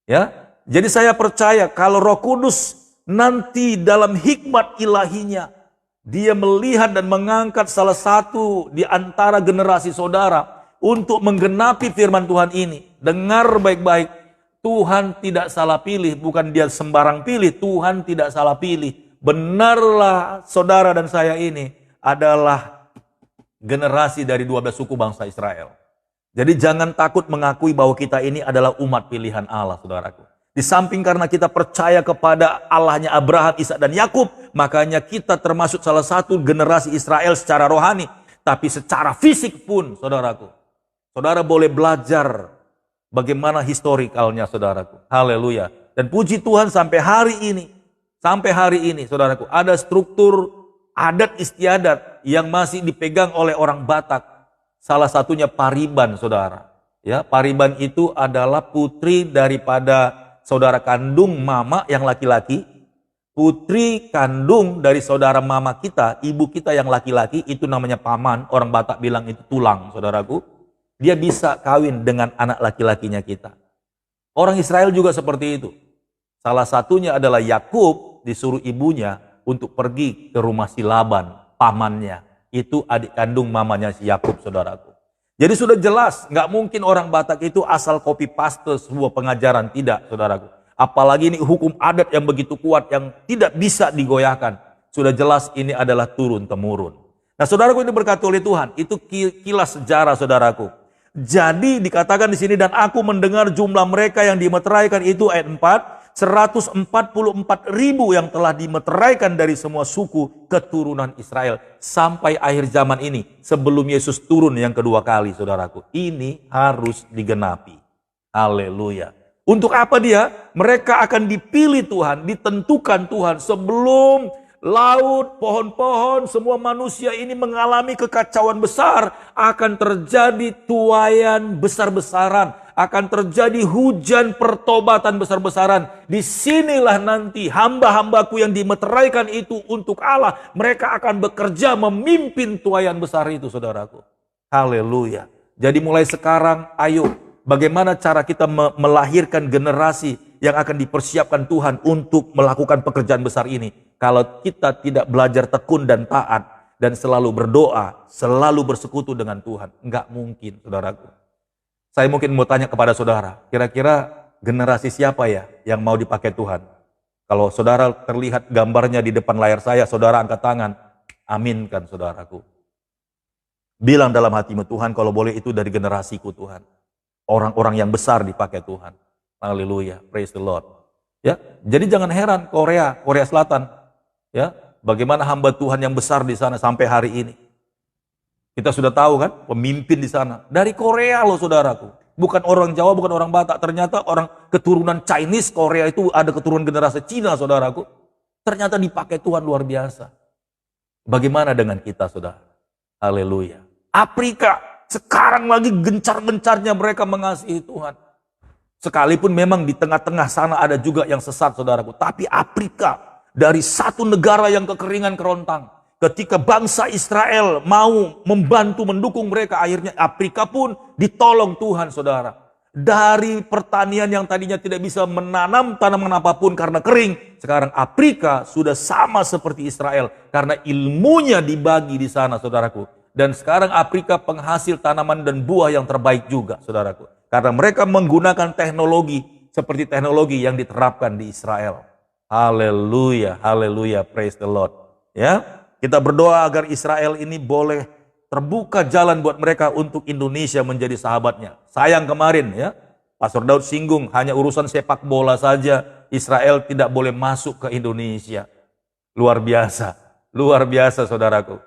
Ya, jadi saya percaya kalau Roh Kudus nanti dalam hikmat ilahinya, dia melihat dan mengangkat salah satu di antara generasi saudara untuk menggenapi firman Tuhan ini. Dengar baik-baik, Tuhan tidak salah pilih, bukan dia sembarang pilih, Tuhan tidak salah pilih. Benarlah saudara dan saya ini adalah generasi dari 12 suku bangsa Israel. Jadi jangan takut mengakui bahwa kita ini adalah umat pilihan Allah, saudaraku. Di samping karena kita percaya kepada Allahnya Abraham, Ishak dan Yakub, makanya kita termasuk salah satu generasi Israel secara rohani. Tapi secara fisik pun, saudaraku, saudara boleh belajar bagaimana historikalnya, saudaraku. Haleluya. Dan puji Tuhan sampai hari ini, saudaraku, ada struktur adat istiadat yang masih dipegang oleh orang Batak. Salah satunya Pariban, saudara. Ya, Pariban itu adalah putri daripada saudara kandung mama yang laki-laki, putri kandung dari saudara mama kita, ibu kita yang laki-laki, itu namanya paman, orang Batak bilang itu tulang, saudaraku. Dia bisa kawin dengan anak laki-lakinya kita. Orang Israel juga seperti itu. Salah satunya adalah Yakub disuruh ibunya untuk pergi ke rumah si Laban, pamannya. Itu adik kandung mamanya si Yakub, saudaraku. Jadi sudah jelas, nggak mungkin orang Batak itu asal copy paste sebuah pengajaran, tidak, saudaraku. Apalagi ini hukum adat yang begitu kuat, yang tidak bisa digoyahkan. Sudah jelas ini adalah turun-temurun. Nah, saudaraku, ini berkati oleh Tuhan, itu kilas sejarah, saudaraku. Jadi dikatakan di sini, dan aku mendengar jumlah mereka yang dimeteraikan itu ayat 4, 144.000 yang telah dimeteraikan dari semua suku keturunan Israel sampai akhir zaman ini, sebelum Yesus turun yang kedua kali, saudaraku. Ini harus digenapi. Haleluya. Untuk apa dia? Mereka akan dipilih Tuhan, ditentukan Tuhan sebelum laut, pohon-pohon, semua manusia ini mengalami kekacauan besar. Akan terjadi tuaian besar-besaran. Akan terjadi hujan pertobatan besar-besaran. Disinilah nanti hamba-hambaku yang dimeteraikan itu untuk Allah, mereka akan bekerja memimpin tuaian besar itu, saudaraku. Haleluya. Jadi mulai sekarang, ayo, bagaimana cara kita melahirkan generasi yang akan dipersiapkan Tuhan untuk melakukan pekerjaan besar ini. Kalau kita tidak belajar tekun dan taat, dan selalu berdoa, selalu bersekutu dengan Tuhan, enggak mungkin, saudaraku. Saya mungkin mau tanya kepada saudara, kira-kira generasi siapa ya yang mau dipakai Tuhan? Kalau saudara terlihat gambarnya di depan layar saya, saudara angkat tangan, aminkan, saudaraku. Bilang dalam hatimu, Tuhan kalau boleh itu dari generasiku, Tuhan. Orang-orang yang besar dipakai Tuhan. Haleluya, praise the Lord. Ya, jadi jangan heran Korea Selatan, ya, bagaimana hamba Tuhan yang besar di sana sampai hari ini. Kita sudah tahu kan, pemimpin di sana dari Korea loh, saudaraku. Bukan orang Jawa, bukan orang Batak. Ternyata orang keturunan Chinese, Korea itu ada keturunan generasi Cina, saudaraku. Ternyata dipakai Tuhan luar biasa. Bagaimana dengan kita, saudara? Haleluya. Afrika, sekarang lagi gencar-gencarnya mereka mengasihi Tuhan. Sekalipun memang di tengah-tengah sana ada juga yang sesat, saudaraku. Tapi Afrika, dari satu negara yang kekeringan kerontang, ketika bangsa Israel mau membantu mendukung mereka, akhirnya Afrika pun ditolong Tuhan, saudara. Dari pertanian yang tadinya tidak bisa menanam tanaman apapun karena kering, sekarang Afrika sudah sama seperti Israel karena ilmunya dibagi di sana, saudaraku. Dan sekarang Afrika penghasil tanaman dan buah yang terbaik juga, saudaraku. Karena mereka menggunakan teknologi seperti teknologi yang diterapkan di Israel. Haleluya, haleluya, praise the Lord. Ya. Kita berdoa agar Israel ini boleh terbuka jalan buat mereka untuk Indonesia menjadi sahabatnya. Sayang kemarin ya, Pastor Daud singgung hanya urusan sepak bola saja Israel tidak boleh masuk ke Indonesia. Luar biasa saudaraku.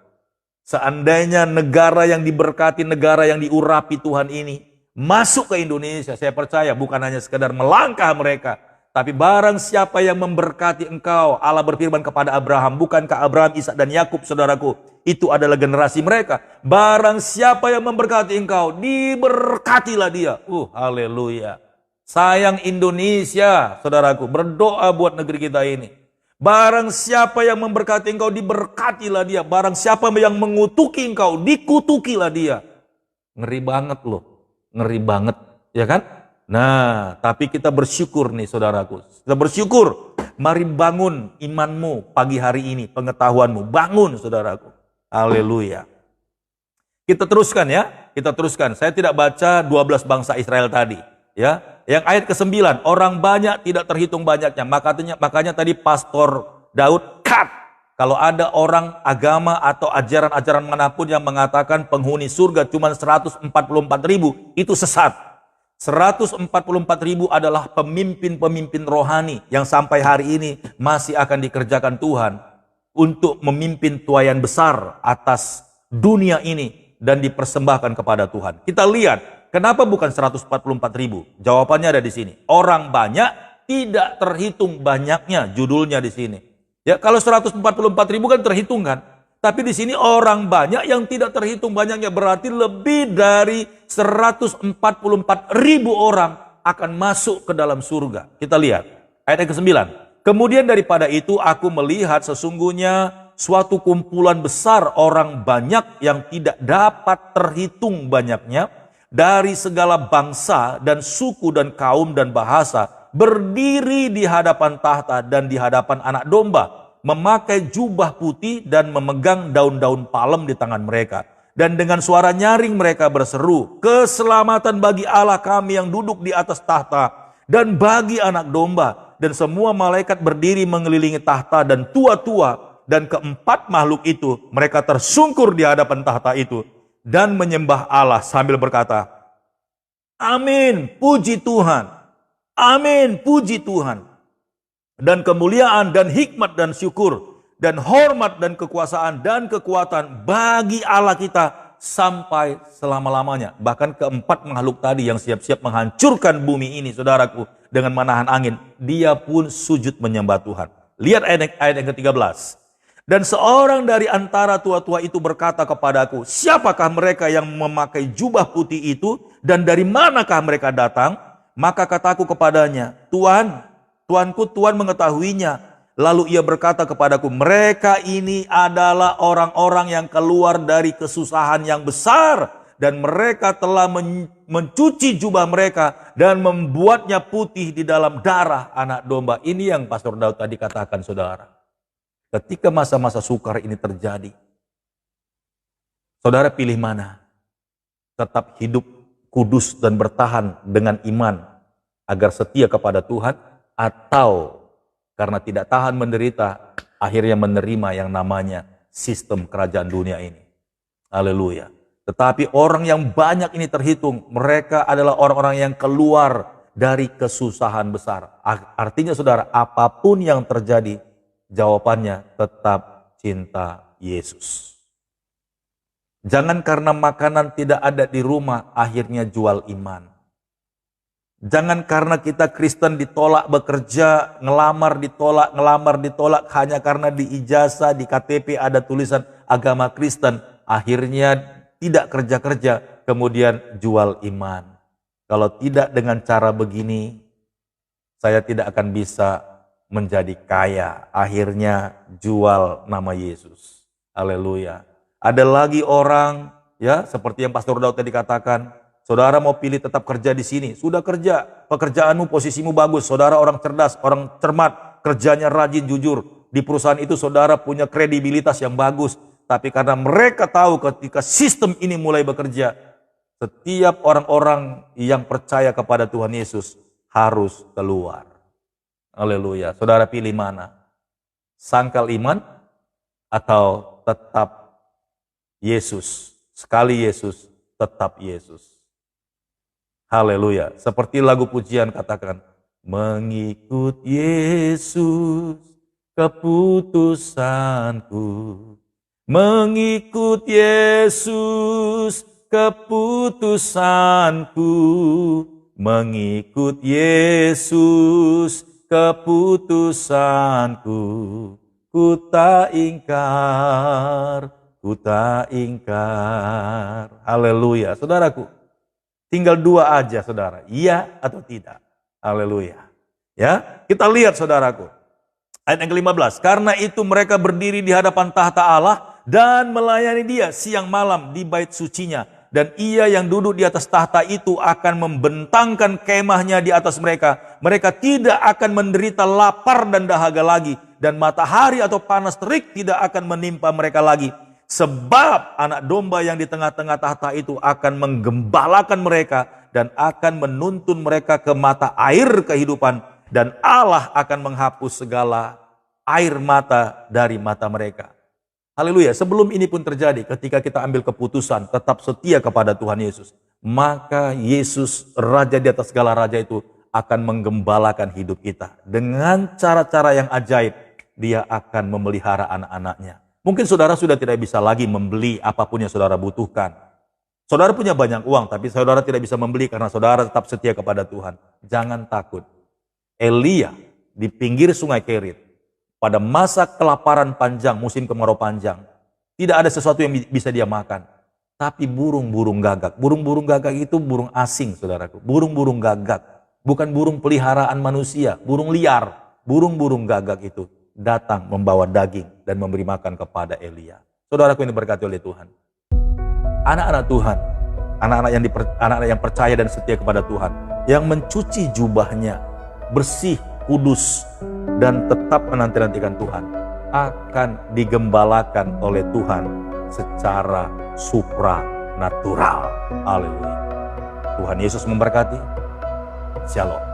Seandainya negara yang diberkati, negara yang diurapi Tuhan ini masuk ke Indonesia, saya percaya bukan hanya sekedar melangkah mereka, tapi barang siapa yang memberkati engkau, Allah berfirman kepada Abraham, bukankah Abraham, Ishak dan Yakub, saudaraku, itu adalah generasi mereka. Barang siapa yang memberkati engkau, diberkatilah dia. Haleluya. Sayang Indonesia, saudaraku, berdoa buat negeri kita ini. Barang siapa yang memberkati engkau, diberkatilah dia. Barang siapa yang mengutuki engkau, dikutukilah dia. Ngeri banget loh, ngeri banget, ya kan? Nah, tapi kita bersyukur nih, saudaraku. Kita bersyukur Mari bangun imanmu pagi hari ini, pengetahuanmu. Bangun saudaraku. Haleluya. Kita teruskan ya, kita teruskan. Saya tidak baca 12 bangsa Israel tadi. Ya, yang ayat ke-9, orang banyak tidak terhitung banyaknya. Makanya tadi Pastor Daud cut. Kalau ada orang agama atau ajaran-ajaran manapun yang mengatakan penghuni surga cuma 144 ribu, itu sesat. 144 ribu adalah pemimpin-pemimpin rohani yang sampai hari ini masih akan dikerjakan Tuhan untuk memimpin tuaian besar atas dunia ini dan dipersembahkan kepada Tuhan. Kita lihat, kenapa bukan 144 ribu? Jawabannya ada di sini. Orang banyak tidak terhitung banyaknya, judulnya di sini. Ya, kalau 144 ribu kan terhitung kan? Tapi di sini orang banyak yang tidak terhitung banyaknya, berarti lebih dari 144 ribu orang akan masuk ke dalam surga. Kita lihat ayat ke-9. Kemudian daripada itu aku melihat sesungguhnya suatu kumpulan besar orang banyak yang tidak dapat terhitung banyaknya dari segala bangsa dan suku dan kaum dan bahasa berdiri di hadapan tahta dan di hadapan anak domba, memakai jubah putih dan memegang daun-daun palem di tangan mereka. Dan dengan suara nyaring mereka berseru, keselamatan bagi Allah kami yang duduk di atas tahta dan bagi anak domba. Dan semua malaikat berdiri mengelilingi tahta dan tua-tua. Dan keempat makhluk itu mereka tersungkur di hadapan tahta itu dan menyembah Allah sambil berkata, amin, puji Tuhan, amin, puji Tuhan. Dan kemuliaan dan hikmat dan syukur dan hormat dan kekuasaan dan kekuatan bagi Allah kita sampai selama-lamanya. Bahkan keempat makhluk tadi yang siap-siap menghancurkan bumi ini, saudaraku, dengan menahan angin, dia pun sujud menyembah Tuhan. Lihat ayat yang ke-13. Dan seorang dari antara tua-tua itu berkata kepadaku, siapakah mereka yang memakai jubah putih itu dan dari manakah mereka datang? Maka kataku kepadanya, Tuanku, Tuhan mengetahuinya. Lalu ia berkata kepadaku, mereka ini adalah orang-orang yang keluar dari kesusahan yang besar. Dan mereka telah mencuci jubah mereka dan membuatnya putih di dalam darah anak domba. Ini yang Pastor Daud tadi katakan, saudara. Ketika masa-masa sukar ini terjadi, saudara pilih mana? Tetap hidup kudus dan bertahan dengan iman agar setia kepada Tuhan, atau karena tidak tahan menderita, akhirnya menerima yang namanya sistem kerajaan dunia ini. Haleluya. Tetapi orang yang banyak ini terhitung, mereka adalah orang-orang yang keluar dari kesusahan besar. Artinya saudara, apapun yang terjadi, jawabannya tetap cinta Yesus. Jangan karena makanan tidak ada di rumah, akhirnya jual iman. Jangan karena kita Kristen ditolak bekerja, ngelamar ditolak hanya karena di ijazah, di KTP ada tulisan agama Kristen, akhirnya tidak kerja-kerja, kemudian jual iman. Kalau tidak dengan cara begini, saya tidak akan bisa menjadi kaya. Akhirnya jual nama Yesus. Haleluya. Ada lagi orang, ya, seperti yang Pastor Daud tadi katakan, saudara mau pilih tetap kerja di sini, sudah kerja, pekerjaanmu, posisimu bagus, saudara orang cerdas, orang cermat, kerjanya rajin, jujur. Di perusahaan itu saudara punya kredibilitas yang bagus. Tapi karena mereka tahu ketika sistem ini mulai bekerja, setiap orang-orang yang percaya kepada Tuhan Yesus harus keluar. Haleluya. Saudara pilih mana? Sangkal iman atau tetap Yesus? Sekali Yesus, tetap Yesus. Haleluya. Seperti lagu pujian katakan, mengikut Yesus keputusanku. Mengikut Yesus keputusanku, mengikut Yesus keputusanku, ku tak ingkar, ku tak ingkar. Haleluya, saudaraku. Tinggal dua aja, saudara, iya atau tidak. Haleluya. Ya, kita lihat saudaraku. Ayat yang ke-15, karena itu mereka berdiri di hadapan tahta Allah dan melayani dia siang malam di bait sucinya Dan ia yang duduk di atas tahta itu akan membentangkan kemahnya di atas mereka. Mereka tidak akan menderita lapar dan dahaga lagi. Dan matahari atau panas terik tidak akan menimpa mereka lagi. Sebab anak domba yang di tengah-tengah tahta itu akan menggembalakan mereka. Dan akan menuntun mereka ke mata air kehidupan. Dan Allah akan menghapus segala air mata dari mata mereka. Haleluya, sebelum ini pun terjadi, ketika kita ambil keputusan tetap setia kepada Tuhan Yesus, maka Yesus, Raja di atas segala raja itu, akan menggembalakan hidup kita. Dengan cara-cara yang ajaib, dia akan memelihara anak-anaknya. Mungkin saudara sudah tidak bisa lagi membeli apapun yang saudara butuhkan. Saudara punya banyak uang, tapi saudara tidak bisa membeli karena saudara tetap setia kepada Tuhan. Jangan takut. Elia di pinggir sungai Kerit, pada masa kelaparan panjang, musim kemarau panjang, tidak ada sesuatu yang bisa dia makan. Tapi burung-burung gagak. Burung-burung gagak itu burung asing, saudaraku. Burung-burung gagak. Bukan burung peliharaan manusia, burung liar. Burung-burung gagak itu datang membawa daging dan memberi makan kepada Elia. Saudaraku yang diberkati oleh Tuhan. Anak-anak Tuhan, anak-anak yang percaya dan setia kepada Tuhan, yang mencuci jubahnya, bersih, kudus, dan tetap menanti-nantikan Tuhan, akan digembalakan oleh Tuhan secara supranatural. Haleluya. Tuhan Yesus memberkati. Shalom.